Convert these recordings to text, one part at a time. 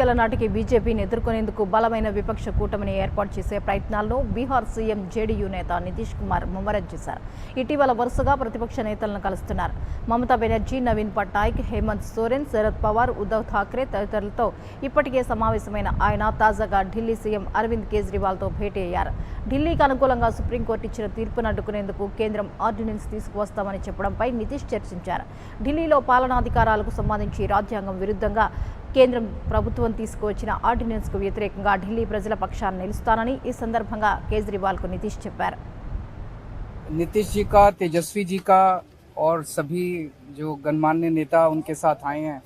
ఎన్నికల నాటికి బీజేపీని ఎదుర్కొనేందుకు బలమైన విపక్ష కూటమిని ఏర్పాటు చేసే ప్రయత్నాల్లో బీహార్ సీఎం జేడీయూ నేత నితీష్ కుమార్ ముమ్మరం చేశారు. ఇటీవల వరుసగా ప్రతిపక్ష నేతలను కలుస్తున్నారు. మమతా బెనర్జీ, నవీన్ పట్నాయక్, హేమంత్ సోరెన్, శరద్ పవార్, ఉద్ధవ్ ఠాక్రే తదితరులతో ఇప్పటికే సమావేశమైన ఆయన తాజాగా ఢిల్లీ సీఎం అరవింద్ కేజ్రీవాల్తో భేటీ అయ్యారు. ఢిల్లీకి అనుకూలంగా సుప్రీంకోర్టు ఇచ్చిన తీర్పును అడ్డుకునేందుకు కేంద్రం ఆర్డినెన్స్ తీసుకువస్తామని చెప్పడంపై నితీష్ చర్చించారు. ఢిల్లీలో పాలనాధికారాలకు సంబంధించి రాజ్యాంగం విరుద్ధంగా కేంద్రం ప్రభుత్వం తీసుకువచ్చిన ఆర్డినెన్స్కు వ్యతిరేకంగా ఢిల్లీ ప్రజల పక్షాన నిలుస్తానని ఈ సందర్భంగా కేజ్రీవాల్కు నితీష్ చెప్పారు. नीतीश जी का, तेजस्वी जी का और सभी जो गणमान्य नेता उनके साथ आए हैं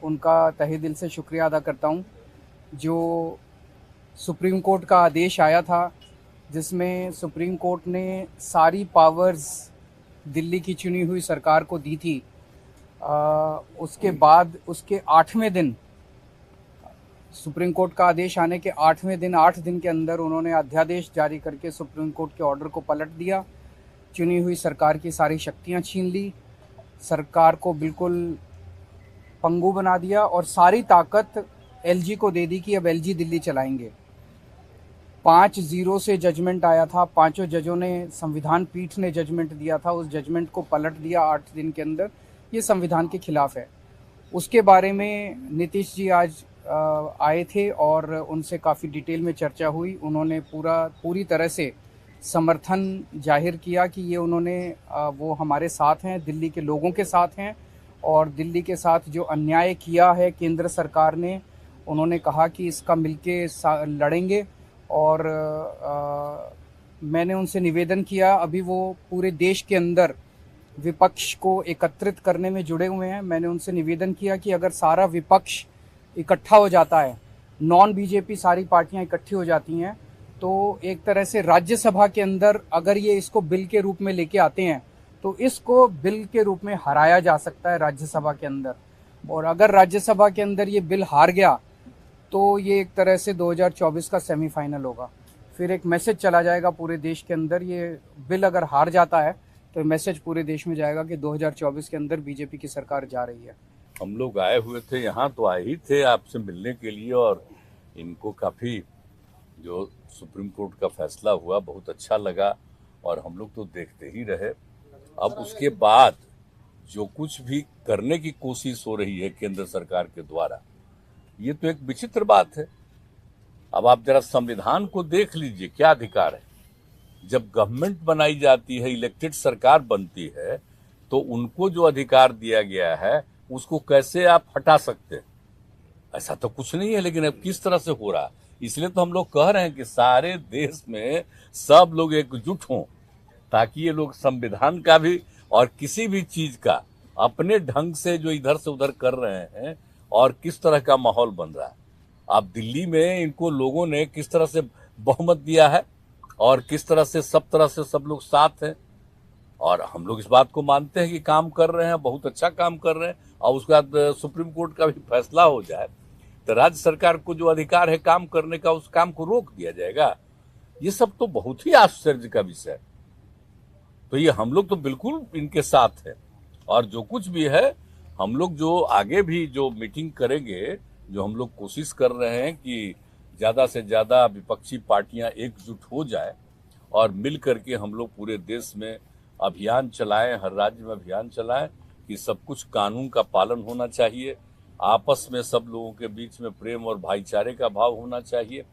उनका तहे दिल से शुक्रिया अदा करता हूं। जो सुप्रीम कोर्ट का आदेश आया था जिसमें सुप्रीम कोर्ट ने सारी पावर्स दिल्ली की चुनी हुई सरकार को दी थी, उसके बाद उसके 8वें दिन सुप्रीम कोर्ट का आदेश आने के 8वें दिन 8 दिन के अंदर उन्होंने अध्यादेश जारी करके सुप्रीम कोर्ट के ऑर्डर को पलट दिया। चुनी हुई सरकार की सारी शक्तियां छीन ली, सरकार को बिल्कुल पंगु बना दिया और सारी ताकत एलजी को दे दी कि अब एलजी दिल्ली चलाएंगे। 5-0 से जजमेंट आया था, पांचों जजों ने, संविधान पीठ ने जजमेंट दिया था, उस जजमेंट को पलट दिया 8 दिन के अंदर। ये संविधान के खिलाफ है। उसके बारे में नीतीश जी आज आए थे और उनसे काफ़ी डिटेल में चर्चा हुई। उन्होंने पूरी तरह से समर्थन जाहिर किया कि ये उन्होंने वो हमारे साथ हैं, दिल्ली के लोगों के साथ हैं और दिल्ली के साथ जो अन्याय किया है केंद्र सरकार ने, उन्होंने कहा कि इसका मिलके लड़ेंगे। और मैंने उनसे निवेदन किया, अभी वो पूरे देश के अंदर विपक्ष को एकत्रित करने में जुड़े हुए हैं। मैंने उनसे निवेदन किया कि अगर सारा विपक्ष इकट्ठा हो जाता है, नॉन बीजेपी सारी पार्टियां इकट्ठी हो जाती हैं, तो एक तरह से राज्यसभा के अंदर अगर ये इसको बिल के रूप में लेके आते हैं तो इसको बिल के रूप में हराया जा सकता है राज्यसभा के अंदर। और अगर राज्यसभा के अंदर ये बिल हार गया तो ये एक तरह से 2024 का सेमीफाइनल होगा। फिर एक मैसेज चला जाएगा पूरे देश के अंदर। ये बिल अगर हार जाता है तो मैसेज पूरे देश में जाएगा कि 2024 के अंदर बीजेपी की सरकार जा रही है। हम लोग आए हुए थे यहाँ, तो आए ही थे आपसे मिलने के लिए, और इनको काफ़ी जो सुप्रीम कोर्ट का फैसला हुआ बहुत अच्छा लगा और हम लोग तो देखते ही रहे। अब उसके बाद जो कुछ भी करने की कोशिश हो रही है केंद्र सरकार के द्वारा, ये तो एक विचित्र बात है। अब आप जरा संविधान को देख लीजिए, क्या अधिकार है। जब गवर्नमेंट बनाई जाती है, इलेक्टेड सरकार बनती है, तो उनको जो अधिकार दिया गया है उसको कैसे आप हटा सकते हैं? ऐसा तो कुछ नहीं है। लेकिन अब किस तरह से हो रहा है, इसलिए तो हम लोग कह रहे हैं कि सारे देश में सब लोग एकजुट हों, ताकि ये लोग संविधान का भी और किसी भी चीज का अपने ढंग से जो इधर से उधर कर रहे हैं, और किस तरह का माहौल बन रहा है। अब दिल्ली में इनको लोगों ने किस तरह से बहुमत दिया है और किस तरह से सब लोग साथ हैं, और हम लोग इस बात को मानते हैं कि काम कर रहे हैं, बहुत अच्छा काम कर रहे हैं। और उसके बाद सुप्रीम कोर्ट का भी फैसला हो जाए तो राज्य सरकार को जो अधिकार है काम करने का, उस काम को रोक दिया जाएगा। ये सब तो बहुत ही आश्चर्य का विषय है। तो ये हम लोग तो बिल्कुल इनके साथ है, और जो कुछ भी है हम लोग जो आगे भी जो मीटिंग करेंगे, जो हम लोग कोशिश कर रहे हैं कि ज़्यादा से ज़्यादा विपक्षी पार्टियां एकजुट हो जाए और मिल करके हम लोग पूरे देश में अभियान चलाएं, हर राज्य में अभियान चलाएं कि सब कुछ कानून का पालन होना चाहिए, आपस में सब लोगों के बीच में प्रेम और भाईचारे का भाव होना चाहिए।